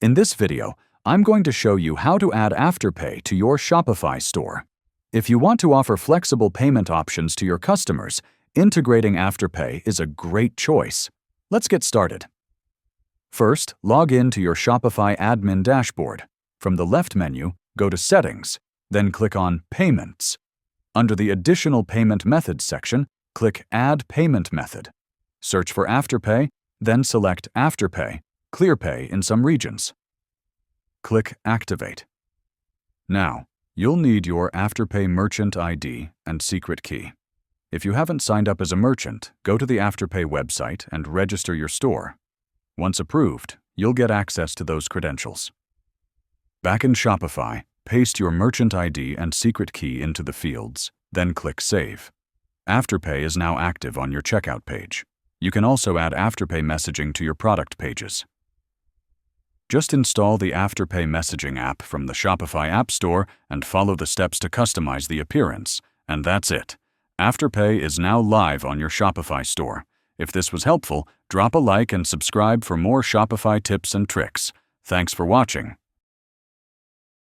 In this video, I'm going to show you how to add Afterpay to your Shopify store. If you want to offer flexible payment options to your customers, integrating Afterpay is a great choice. Let's get started. First, log in to your Shopify admin dashboard. From the left menu, go to Settings, then click on Payments. Under the Additional Payment Methods section, click Add Payment Method. Search for Afterpay, then select Afterpay, ClearPay in some regions. Click Activate. Now, you'll need your Afterpay merchant ID and secret key. If you haven't signed up as a merchant, go to the Afterpay website and register your store. Once approved, you'll get access to those credentials. Back in Shopify, paste your merchant ID and secret key into the fields, then click Save. Afterpay is now active on your checkout page. You can also add Afterpay messaging to your product pages. Just install the Afterpay messaging app from the Shopify App Store and follow the steps to customize the appearance. And that's it. Afterpay is now live on your Shopify store. If this was helpful, drop a like and subscribe for more Shopify tips and tricks. Thanks for watching.